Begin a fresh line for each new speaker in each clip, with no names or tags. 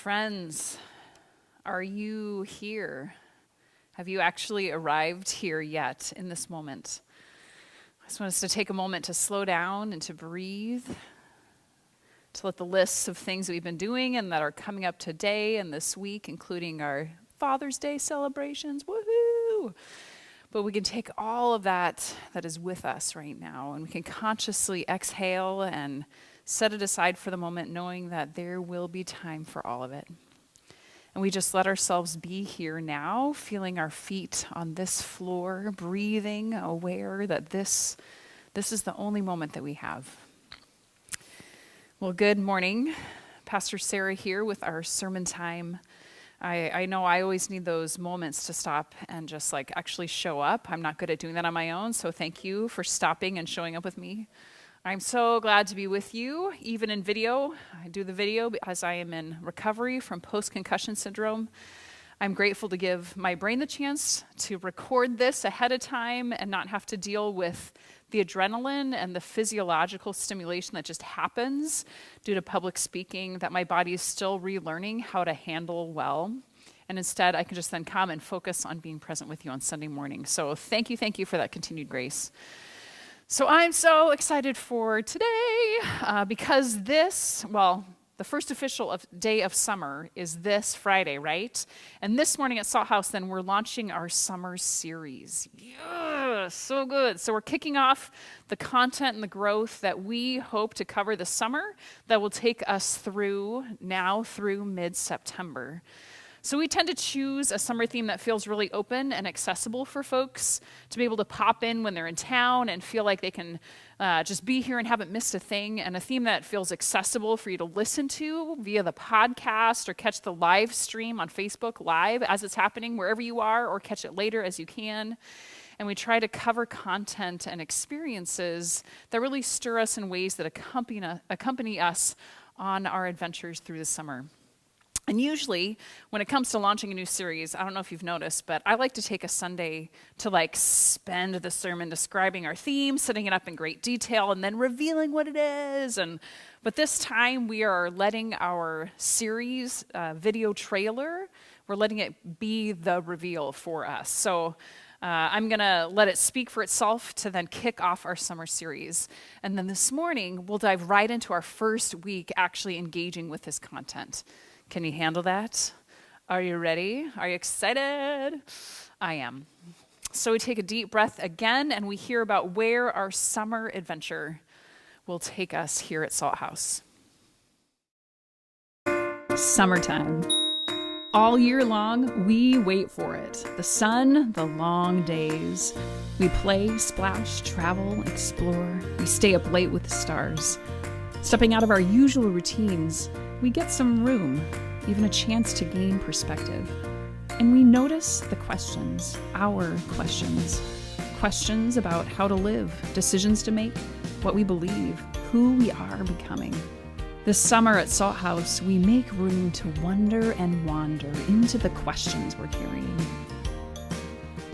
Friends, are you here? Have you actually arrived here yet in this moment? I just want us to take a moment to slow down and to breathe, to let the lists of things that we've been doing and that are coming up today and this week, including our Father's Day celebrations, woohoo! But we can take all of that is with us right now, and we can consciously exhale and set it aside for the moment, knowing that there will be time for all of it. And we just let ourselves be here now, feeling our feet on this floor, breathing, aware that this is the only moment that we have. Well, good morning. Pastor Sara here with our sermon time. I know I always need those moments to stop and just actually show up. I'm not good at doing that on my own, so thank you for stopping and showing up with me. I'm so glad to be with you, even in video. I do the video because I am in recovery from post-concussion syndrome. I'm grateful to give my brain the chance to record this ahead of time and not have to deal with the adrenaline and the physiological stimulation that just happens due to public speaking that my body is still relearning how to handle well. And instead, I can just then come and focus on being present with you on Sunday morning. So thank you for that continued grace. So I'm so excited for today because the first official day of summer is this Friday, right? And this morning at Salt House, then we're launching our summer series. Yeah, so good. So we're kicking off the content and the growth that we hope to cover this summer that will take us through mid-September. So we tend to choose a summer theme that feels really open and accessible for folks to be able to pop in when they're in town and feel like they can just be here and haven't missed a thing, and a theme that feels accessible for you to listen to via the podcast or catch the live stream on Facebook Live as it's happening wherever you are, or catch it later as you can. And we try to cover content and experiences that really stir us in ways that accompany us on our adventures through the summer. And usually, when it comes to launching a new series, I don't know if you've noticed, but I like to take a Sunday to spend the sermon describing our theme, setting it up in great detail, and then revealing what it is. But this time, we are letting our series video trailer, we're letting it be the reveal for us. So I'm going to let it speak for itself to then kick off our summer series. And then this morning, we'll dive right into our first week actually engaging with this content. Can you handle that? Are you ready? Are you excited? I am. So we take a deep breath again, and we hear about where our summer adventure will take us here at Salt House. Summertime. All year long, we wait for it. The sun, the long days. We play, splash, travel, explore. We stay up late with the stars. Stepping out of our usual routines, we get some room, even a chance to gain perspective. And we notice the questions, our questions. Questions about how to live, decisions to make, what we believe, who we are becoming. This summer at Salt House, we make room to wonder and wander into the questions we're carrying.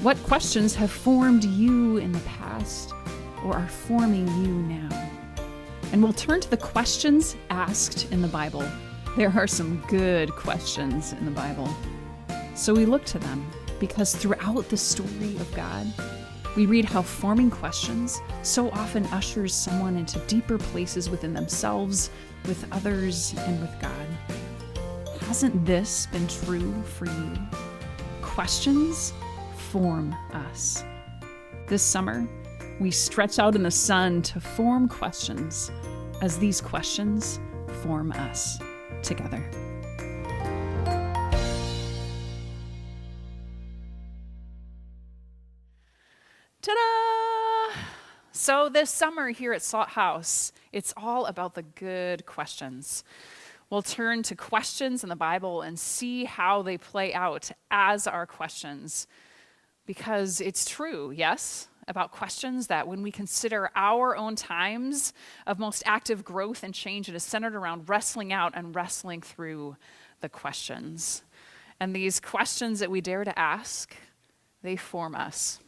What questions have formed you in the past or are forming you now? And we'll turn to the questions asked in the Bible. There are some good questions in the Bible. So we look to them because throughout the story of God, we read how forming questions so often ushers someone into deeper places within themselves, with others, and with God. Hasn't this been true for you? Questions form us. This summer, we stretch out in the sun to form questions as these questions form us together. Ta-da! So this summer here at Salt House, it's all about the good questions. We'll turn to questions in the Bible and see how they play out as our questions. Because it's true, yes, about questions that when we consider our own times of most active growth and change, it is centered around wrestling out and wrestling through the questions. And these questions that we dare to ask, they form us.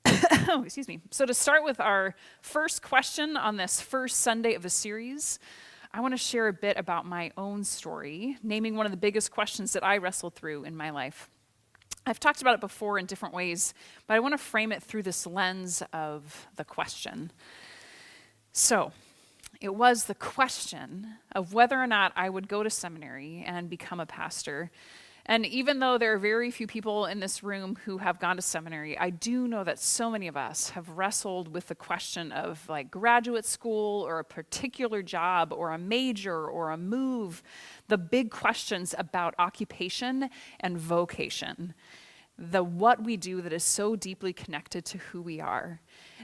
Excuse me. So to start with our first question on this first Sunday of the series, I want to share a bit about my own story, naming one of the biggest questions that I wrestled through in my life. I've talked about it before in different ways, but I want to frame it through this lens of the question. So, it was the question of whether or not I would go to seminary and become a pastor. And even though there are very few people in this room who have gone to seminary, I do know that so many of us have wrestled with the question of like graduate school or a particular job or a major or a move, the big questions about occupation and vocation, the what we do that is so deeply connected to who we are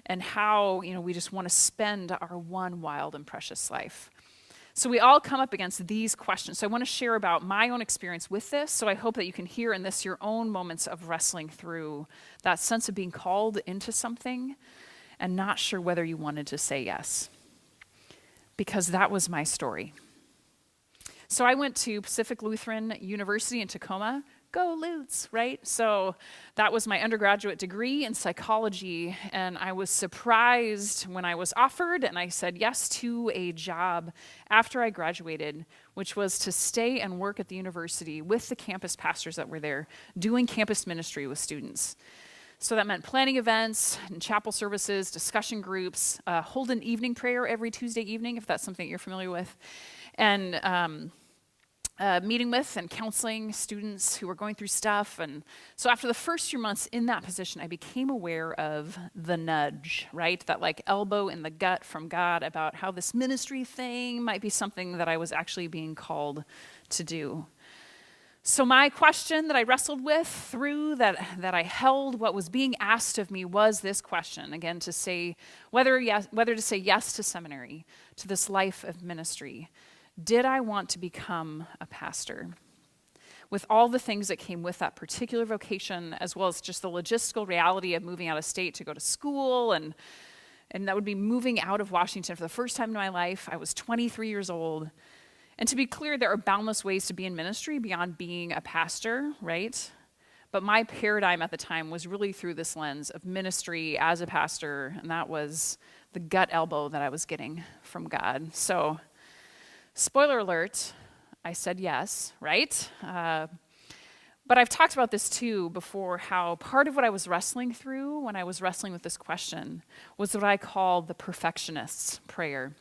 and how, we just want to spend our one wild and precious life. So we all come up against these questions. So I want to share about my own experience with this. So I hope that you can hear in this your own moments of wrestling through that sense of being called into something and not sure whether you wanted to say yes. Because that was my story. So I went to Pacific Lutheran University in Tacoma. Go Lutz, right? So that was my undergraduate degree in psychology, and I was surprised when I was offered, and I said yes to a job after I graduated, which was to stay and work at the university with the campus pastors that were there, doing campus ministry with students. So that meant planning events and chapel services, discussion groups, hold an evening prayer every Tuesday evening, if that's something you're familiar with, and meeting with and counseling students who were going through stuff. And so after the first few months in that position, I became aware of the nudge, right? That like elbow in the gut from God about how this ministry thing might be something that I was actually being called to do. So my question that I wrestled with through that I held what was being asked of me was this question, again, to say whether to say yes to seminary, to this life of ministry. Did I want to become a pastor? With all the things that came with that particular vocation, as well as just the logistical reality of moving out of state to go to school, and that would be moving out of Washington for the first time in my life. I was 23 years old. And to be clear, there are boundless ways to be in ministry beyond being a pastor, right? But my paradigm at the time was really through this lens of ministry as a pastor, and that was the gut elbow that I was getting from God. So, spoiler alert, I said yes, right? But I've talked about this too before, how part of what I was wrestling through when I was wrestling with this question was what I call the perfectionist's prayer.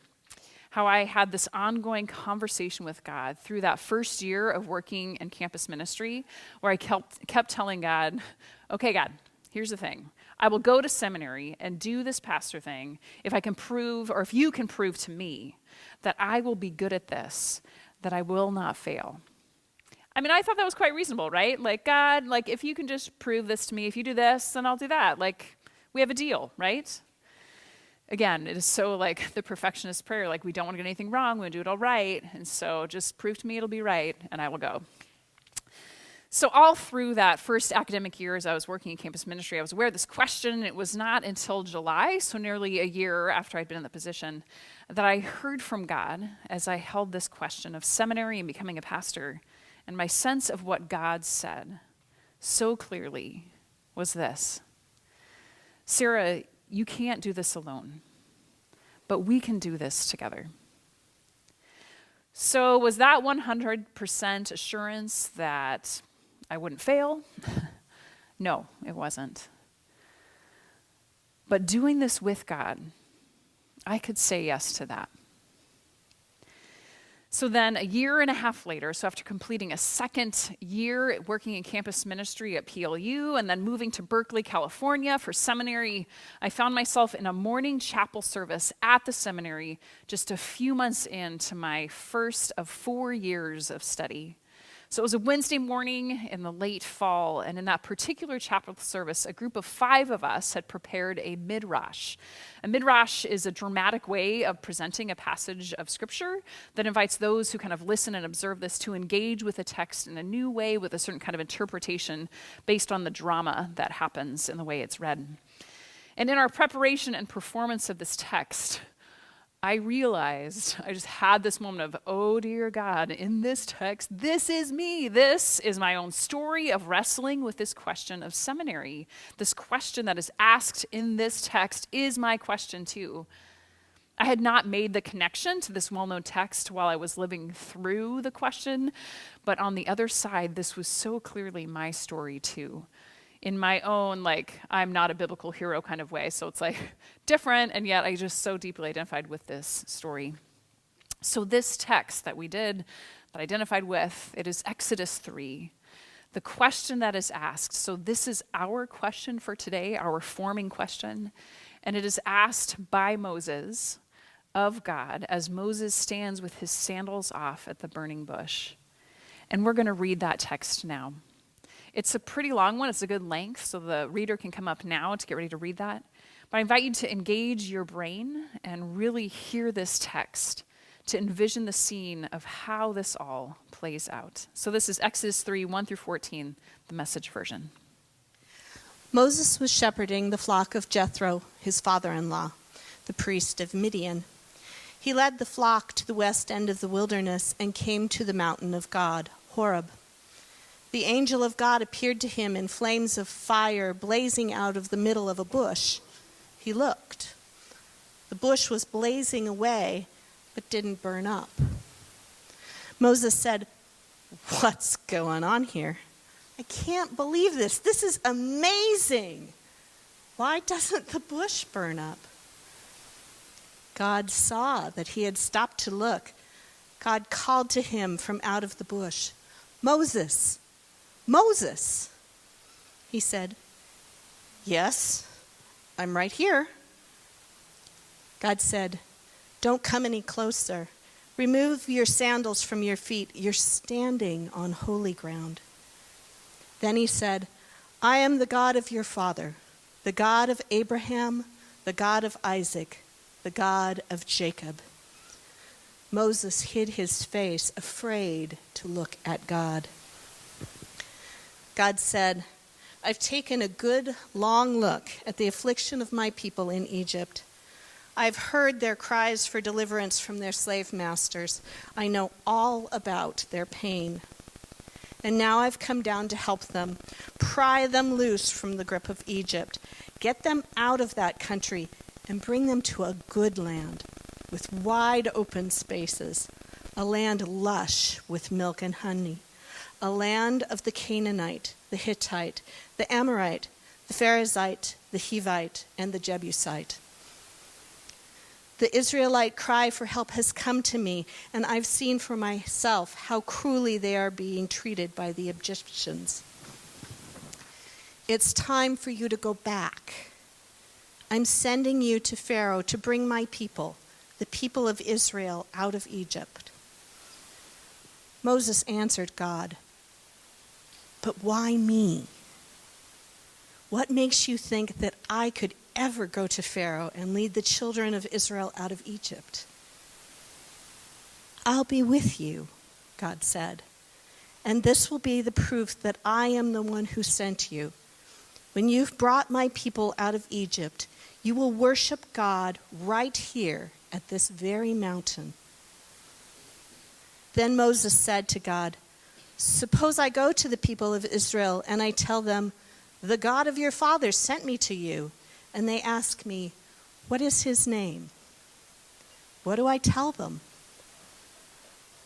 How I had this ongoing conversation with God through that first year of working in campus ministry, where I kept telling God, okay, God, here's the thing. I will go to seminary and do this pastor thing if I can prove, or if you can prove to me that I will be good at this, that I will not fail. I mean, I thought that was quite reasonable, right? Like, God, like, if you can just prove this to me, if you do this, then I'll do that. Like, we have a deal, right? Again, it is so like the perfectionist prayer, like we don't want to get anything wrong, we want to do it all right, and so just prove to me it'll be right, and I will go. So all through that first academic year as I was working in campus ministry, I was aware of this question. It was not until July, so nearly a year after I'd been in the position, that I heard from God as I held this question of seminary and becoming a pastor. And my sense of what God said so clearly was this: Sara, you can't do this alone, but we can do this together. So was that 100% assurance that I wouldn't fail? No, it wasn't. But doing this with God, I could say yes to that. So then a year and a half later, so after completing a second year working in campus ministry at PLU and then moving to Berkeley, California for seminary, I found myself in a morning chapel service at the seminary just a few months into my first of 4 years of study. So it was a Wednesday morning in the late fall, and in that particular chapel service, a group of 5 of us had prepared a midrash. A midrash is a dramatic way of presenting a passage of scripture that invites those who kind of listen and observe this to engage with the text in a new way with a certain kind of interpretation based on the drama that happens in the way it's read. And in our preparation and performance of this text, I realized, I just had this moment of, oh dear God, in this text, this is me. This is my own story of wrestling with this question of seminary. This question that is asked in this text is my question too. I had not made the connection to this well-known text while I was living through the question, but on the other side, this was so clearly my story too. In my own, I'm not a biblical hero kind of way, so it's different, and yet I just so deeply identified with this story. So this text that I identified with, it is Exodus 3. The question that is asked, so this is our question for today, our forming question, and it is asked by Moses of God as Moses stands with his sandals off at the burning bush. And we're going to read that text now. It's a pretty long one. It's a good length, so the reader can come up now to get ready to read that. But I invite you to engage your brain and really hear this text, to envision the scene of how this all plays out. So this is Exodus 3, 1 through 14, the Message version.
Moses was shepherding the flock of Jethro, his father-in-law, the priest of Midian. He led the flock to the west end of the wilderness and came to the mountain of God, Horeb. The angel of God appeared to him in flames of fire blazing out of the middle of a bush. He looked. The bush was blazing away, but didn't burn up. Moses said, "What's going on here? I can't believe this. This is amazing. Why doesn't the bush burn up?" God saw that he had stopped to look. God called to him from out of the bush, "Moses, Moses." He said, "Yes, I'm right here." God said, "Don't come any closer. Remove your sandals from your feet. You're standing on holy ground." Then he said, "I am the God of your father, the God of Abraham, the God of Isaac, the God of Jacob." Moses hid his face, afraid to look at God. God said, "I've taken a good, long look at the affliction of my people in Egypt. I've heard their cries for deliverance from their slave masters. I know all about their pain. And now I've come down to help them, pry them loose from the grip of Egypt, get them out of that country, and bring them to a good land with wide open spaces, a land lush with milk and honey, a land of the Canaanite, the Hittite, the Amorite, the Perizzite, the Hivite, and the Jebusite. The Israelite cry for help has come to me, and I've seen for myself how cruelly they are being treated by the Egyptians. It's time for you to go back. I'm sending you to Pharaoh to bring my people, the people of Israel, out of Egypt." Moses answered God, "But why me? What makes you think that I could ever go to Pharaoh and lead the children of Israel out of Egypt?" "I'll be with you," God said, "and this will be the proof that I am the one who sent you. When you've brought my people out of Egypt, you will worship God right here at this very mountain." Then Moses said to God, "Suppose I go to the people of Israel and I tell them, 'The God of your fathers sent me to you,' and they ask me, 'What is his name?' What do I tell them?"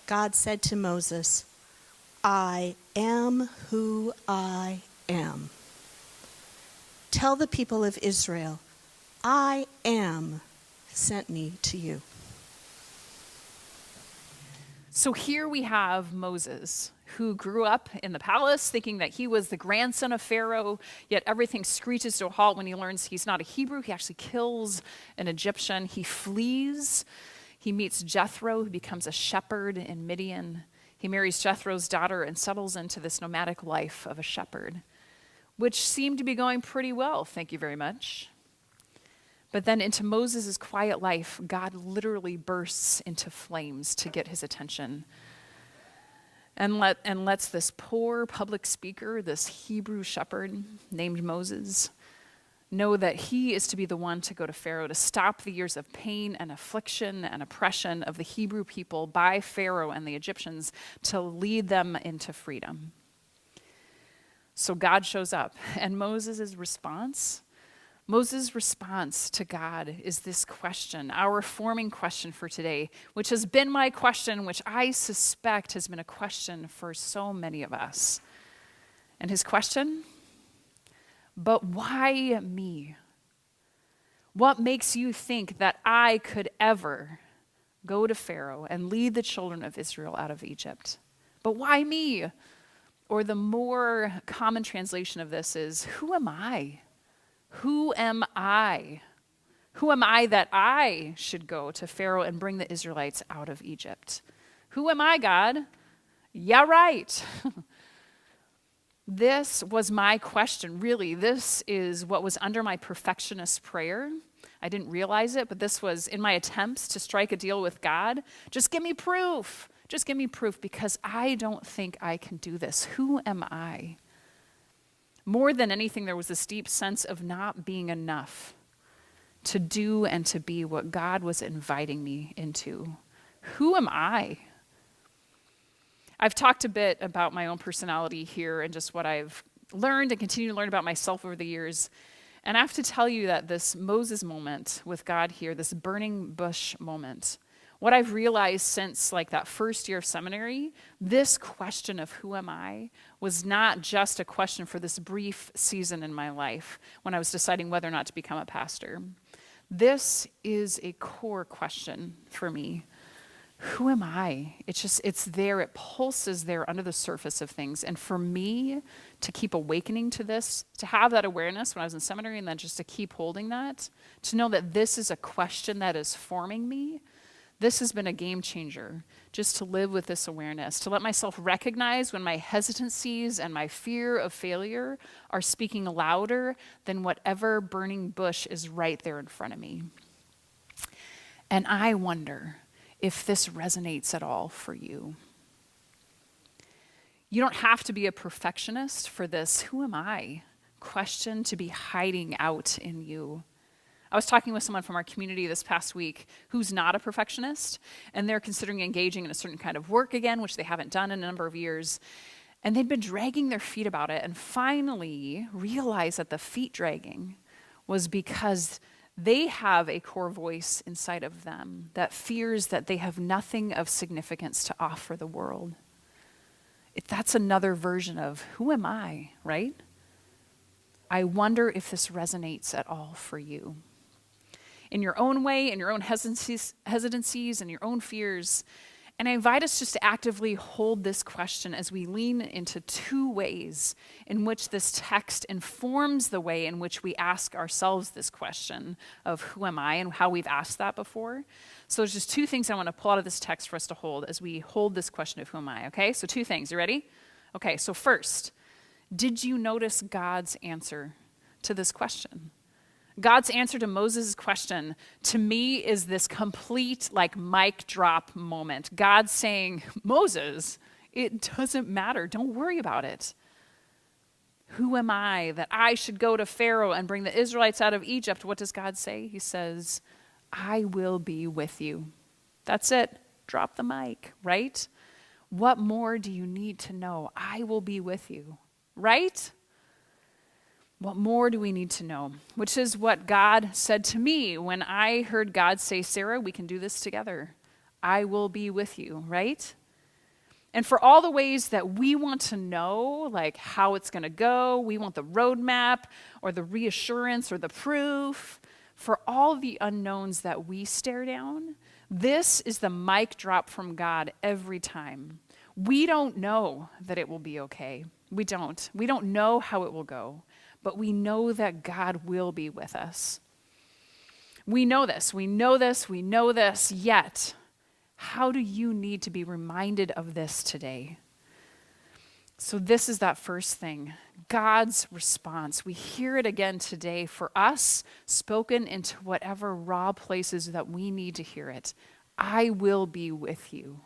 God said to Moses, "I am who I am. Tell the people of Israel, I am sent me to you."
So here we have Moses, who grew up in the palace thinking that he was the grandson of Pharaoh, yet everything screeches to a halt when he learns he's not a Hebrew. He actually kills an Egyptian. He flees. He meets Jethro, who becomes a shepherd in Midian. He marries Jethro's daughter and settles into this nomadic life of a shepherd, which seemed to be going pretty well, thank you very much. But then into Moses' quiet life, God literally bursts into flames to get his attention and lets this poor public speaker, this Hebrew shepherd named Moses, know that he is to be the one to go to Pharaoh to stop the years of pain and affliction and oppression of the Hebrew people by Pharaoh and the Egyptians to lead them into freedom. So God shows up, and Moses' response Moses' response to God is this question, our forming question for today, which has been my question, which I suspect has been a question for so many of us. And his question? But why me? What makes you think that I could ever go to Pharaoh and lead the children of Israel out of Egypt? But why me? Or the more common translation of this is, who am I? Who am I? Who am I that I should go to Pharaoh and bring the Israelites out of Egypt? Who am I, God? Yeah, right. This was my question, really. This is what was under my perfectionist prayer. I didn't realize it, but this was in my attempts to strike a deal with God. Just give me proof. Just give me proof, because I don't think I can do this. Who am I? More than anything, there was this deep sense of not being enough to do and to be what God was inviting me into. Who am I? I've talked a bit about my own personality here and just what I've learned and continue to learn about myself over the years. And I have to tell you that this Moses moment with God here, this burning bush moment, what I've realized since like that first year of seminary, this question of who am I was not just a question for this brief season in my life when I was deciding whether or not to become a pastor. This is a core question for me. Who am I? It's there, it pulses there under the surface of things. And for me to keep awakening to this, to have that awareness when I was in seminary and then just to keep holding that, to know that this is a question that is forming me, this has been a game changer, just to live with this awareness, to let myself recognize when my hesitancies and my fear of failure are speaking louder than whatever burning bush is right there in front of me. And I wonder if this resonates at all for you. You don't have to be a perfectionist for this "who am I?" question to be hiding out in you. I was talking with someone from our community this past week who's not a perfectionist, and they're considering engaging in a certain kind of work again, which they haven't done in a number of years. And they'd been dragging their feet about it and finally realized that the feet dragging was because they have a core voice inside of them that fears that they have nothing of significance to offer the world. That's another version of who am I, right? I wonder if this resonates at all for you. In your own way, in your own hesitancies and your own fears. And I invite us just to actively hold this question as we lean into two ways in which this text informs the way in which we ask ourselves this question of who am I and how we've asked that before. So there's just two things I want to pull out of this text for us to hold as we hold this question of who am I, okay? So two things, you ready? Okay, so first, did you notice God's answer to this question? God's answer to Moses' question, to me, is this complete, like, mic drop moment. God saying, Moses, it doesn't matter. Don't worry about it. Who am I that I should go to Pharaoh and bring the Israelites out of Egypt? What does God say? He says, I will be with you. That's it. Drop the mic, right? What more do you need to know? I will be with you, right? What more do we need to know? Which is what God said to me when I heard God say, Sarah, we can do this together. I will be with you, right? And for all the ways that we want to know, like how it's going to go, we want the roadmap or the reassurance or the proof, for all the unknowns that we stare down, this is the mic drop from God every time. We don't know that it will be okay. We don't. We don't know how it will go. But we know that God will be with us. We know this, yet how do you need to be reminded of this today? So this is that first thing, God's response. We hear it again today for us, spoken into whatever raw places that we need to hear it. I will be with you.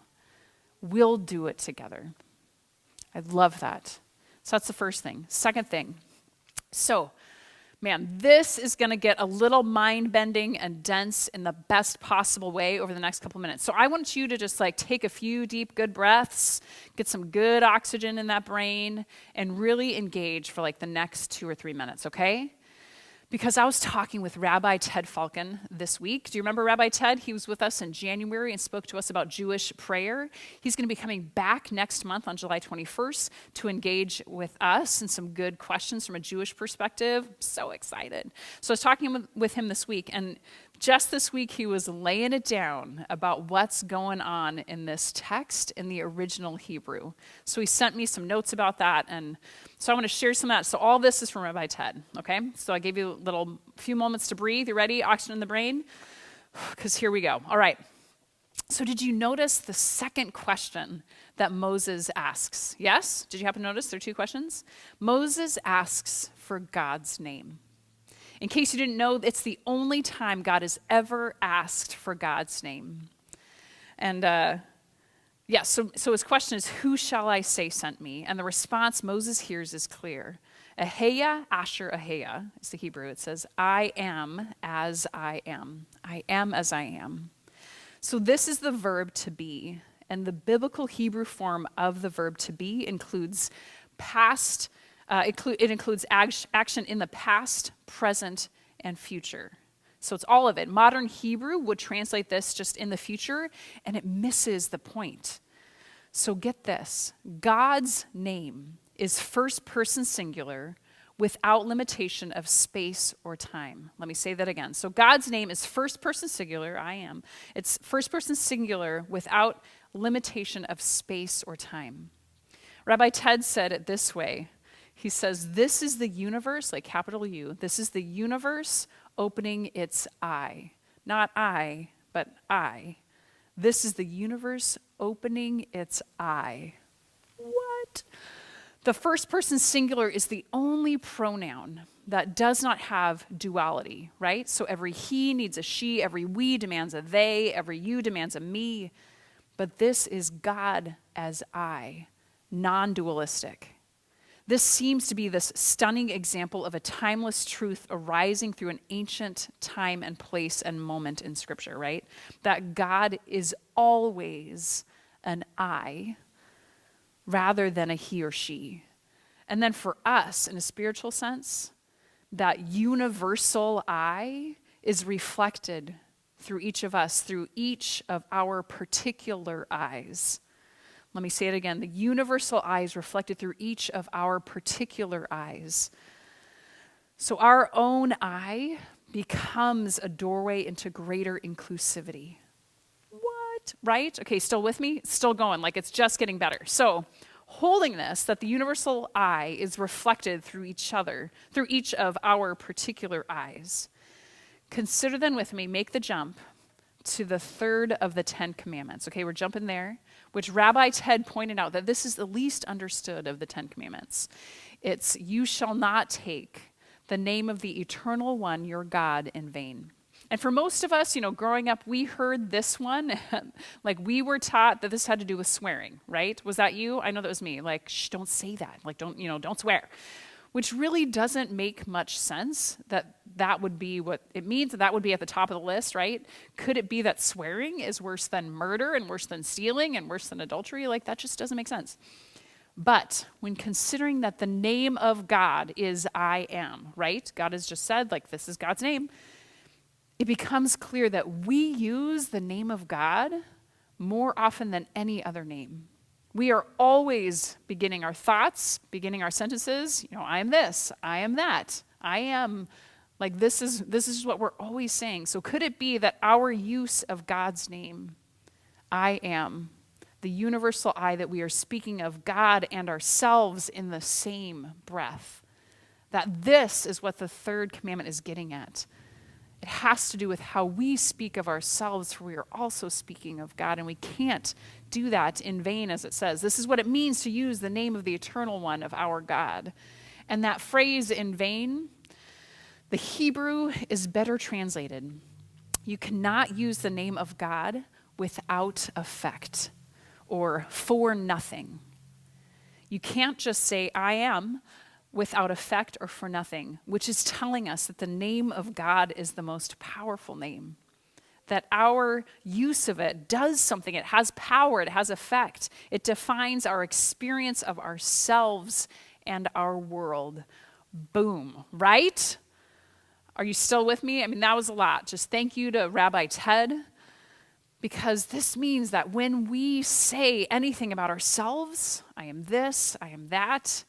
We'll do it together. I love that. So that's the first thing. Second thing. So, man, this is going to get a little mind-bending and dense in the best possible way over the next couple minutes. So I want you to just like take a few deep, good breaths, get some good oxygen in that brain, and really engage for like the next 2 or 3 minutes, okay? because I was talking with Rabbi Ted Falcon this week. Do you remember Rabbi Ted? He was with us in January and spoke to us about Jewish prayer. He's going to be coming back next month on July 21st to engage with us and some good questions from a Jewish perspective. So excited. So I was talking with him this week, and just this week he was laying it down about what's going on in this text in the original Hebrew. So he sent me some notes about that, and so I want to share some of that. So all this is from Rabbi Ted, okay? So I gave you a few moments to breathe. You ready? Oxygen in the brain? Because here we go. All right. So did you notice the second question that Moses asks? Yes? Did you happen to notice there are two questions? Moses asks for God's name. In case you didn't know, it's the only time God has ever asked for God's name. And so his question is, who shall I say sent me? And the response Moses hears is clear. Aheya asher aheya is the Hebrew. It says, I am as I am. I am as I am. So this is the verb to be. And the biblical Hebrew form of the verb to be includes past. It includes action in the past, present, and future. So it's all of it. Modern Hebrew would translate this just in the future, and it misses the point. So get this. God's name is first person singular without limitation of space or time. Let me say that again. So God's name is first person singular, I am. It's first person singular without limitation of space or time. Rabbi Ted said it this way. He says, this is the universe, like capital U, this is the universe opening its eye. Not I, but I. This is the universe opening its eye. What? The first person singular is the only pronoun that does not have duality, right? So every he needs a she, every we demands a they, every you demands a me. But this is God as I, non-dualistic. This seems to be this stunning example of a timeless truth arising through an ancient time and place and moment in Scripture, right? That God is always an I rather than a he or she. And then for us, in a spiritual sense, that universal I is reflected through each of us, through each of our particular eyes. Let me say it again. The universal I is reflected through each of our particular eyes. So our own I becomes a doorway into greater inclusivity. What? Right? Okay, still with me? Still going, like it's just getting better. So holding this, that the universal I is reflected through each other, through each of our particular eyes. Consider then with me, make the jump to the third of the 10 commandments. Okay, we're jumping there, which Rabbi Ted pointed out that this is the least understood of the 10 commandments. It's, you shall not take the name of the eternal one, your God, in vain. And for most of us, growing up, we heard this one, like we were taught that this had to do with swearing, right? Was that you? I know that was me. Like, shh, don't say that. Like, don't swear. Which really doesn't make much sense that would be what it means, that would be at the top of the list, right? Could it be that swearing is worse than murder and worse than stealing and worse than adultery? Like, that just doesn't make sense. But when considering that the name of God is I am, right? God has just said, like, this is God's name. It becomes clear that we use the name of God more often than any other name. We are always beginning our thoughts, beginning our sentences. I am this, I am that, I am. Like this is what we're always saying. So could it be that our use of God's name, I am, the universal I, that we are speaking of God and ourselves in the same breath, that this is what the third commandment is getting at? It has to do with how we speak of ourselves, for we are also speaking of God, and we can't do that in vain, as it says. This is what it means to use the name of the eternal one, of our God. And that phrase, in vain, the Hebrew is better translated. You cannot use the name of God without effect or for nothing. You can't just say, I am, without effect or for nothing, which is telling us that the name of God is the most powerful name, that our use of it does something. It has power, it has effect. It defines our experience of ourselves and our world. Boom, right? Are you still with me? I mean, that was a lot. Just thank you to Rabbi Ted, because this means that when we say anything about ourselves, I am this, I am that,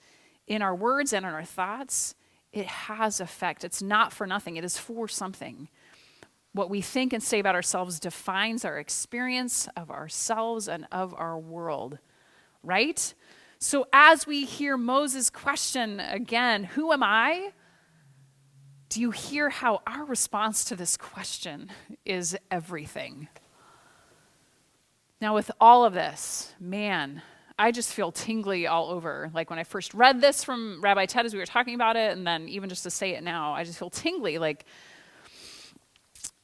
in our words and in our thoughts, it has effect. It's not for nothing. It is for something. What we think and say about ourselves defines our experience of ourselves and of our world, right? So as we hear Moses' question again, who am I? Do you hear how our response to this question is everything? Now, with all of this, man, I just feel tingly all over. Like when I first read this from Rabbi Ted as we were talking about it, and then even just to say it now, I just feel tingly. Like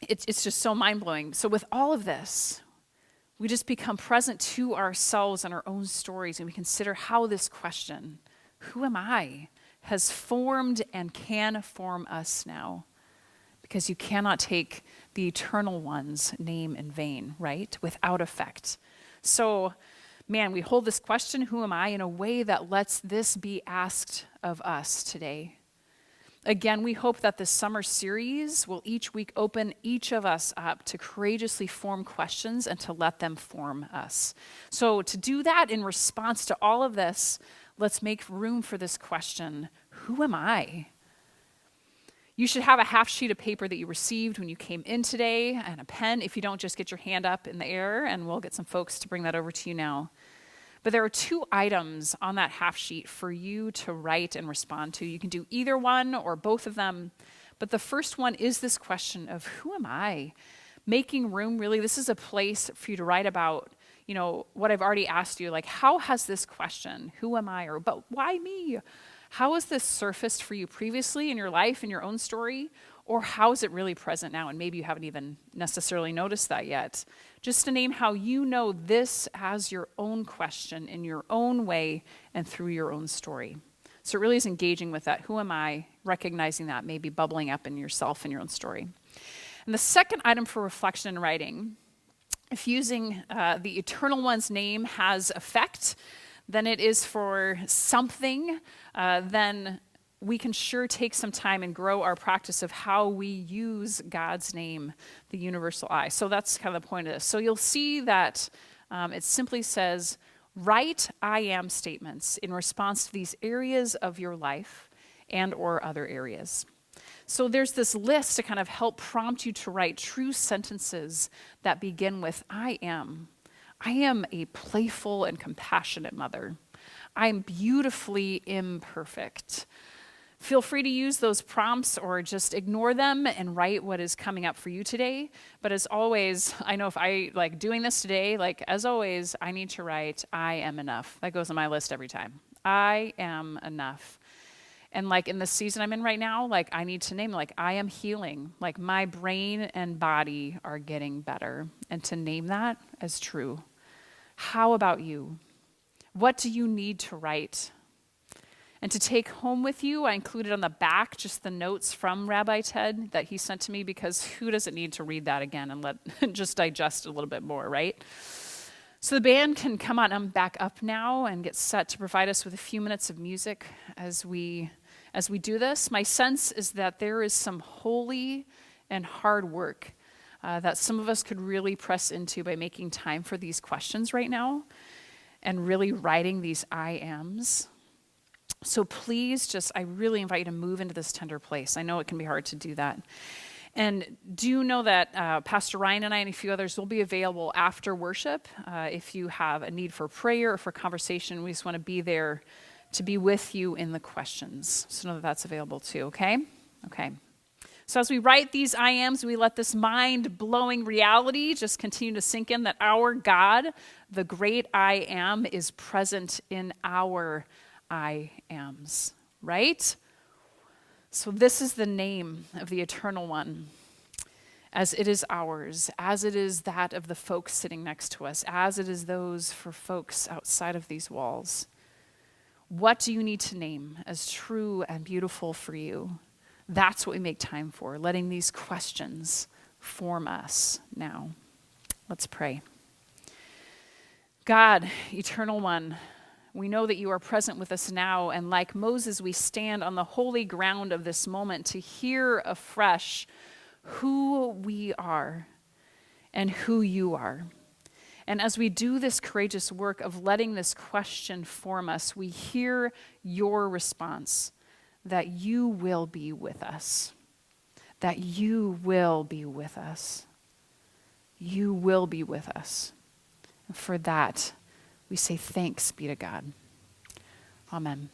it's just so mind-blowing. So with all of this, we just become present to ourselves and our own stories, and we consider how this question, who am I, has formed and can form us now. Because you cannot take the Eternal One's name in vain, right? Without effect. So, man, we hold this question, who am I, in a way that lets this be asked of us today. Again, we hope that this summer series will each week open each of us up to courageously form questions and to let them form us. So to do that in response to all of this, let's make room for this question, who am I? You should have a half sheet of paper that you received when you came in today and a pen. If you don't, just get your hand up in the air and we'll get some folks to bring that over to you now. But there are 2 items on that half sheet for you to write and respond to. You can do either one or both of them. But the first one is this question of who am I? Making room, really, this is a place for you to write about, what I've already asked you. Like, how has this question, who am I, or but why me? How has this surfaced for you previously in your life, in your own story? Or how is it really present now? And maybe you haven't even necessarily noticed that yet. Just to name how you know this as your own question in your own way and through your own story. So it really is engaging with that. Who am I? Recognizing that, maybe bubbling up in yourself and your own story. And the second item for reflection and writing, if using the Eternal One's name has effect, then it is for something, then we can sure take some time and grow our practice of how we use God's name, the universal I. So that's kind of the point of this. So you'll see that it simply says, write I am statements in response to these areas of your life and or other areas. So there's this list to kind of help prompt you to write true sentences that begin with I am. I am a playful and compassionate mother. I'm beautifully imperfect. Feel free to use those prompts or just ignore them and write what is coming up for you today. But as always, I know if I like doing this today, as always, I need to write, I am enough. That goes on my list every time. I am enough. And in the season I'm in right now, I need to name, I am healing. My brain and body are getting better. And to name that as true. How about you? What do you need to write? And to take home with you, I included on the back just the notes from Rabbi Ted that he sent to me, because who doesn't need to read that again and just digest it a little bit more, right? So the band can come on back up now and get set to provide us with a few minutes of music as we do this. My sense is that there is some holy and hard work that some of us could really press into by making time for these questions right now and really writing these I ams. So please I really invite you to move into this tender place. I know it can be hard to do that. And do know that Pastor Ryan and I and a few others will be available after worship. If you have a need for prayer or for conversation, we just want to be there to be with you in the questions. So know that that's available too, okay? Okay. So as we write these I ams, we let this mind-blowing reality just continue to sink in that our God, the great I am, is present in our I ams, right? So this is the name of the Eternal One, as it is ours, as it is that of the folks sitting next to us, as it is those for folks outside of these walls. What do you need to name as true and beautiful for you? That's what we make time for, letting these questions form us now. Let's pray. God, Eternal One, We know that you are present with us now, and like Moses, we stand on the holy ground of this moment to hear afresh who we are and who you are. And as we do this courageous work of letting this question form us, we hear your response that you will be with us, that you will be with us. You will be with us. And for that, we say thanks be to God. Amen.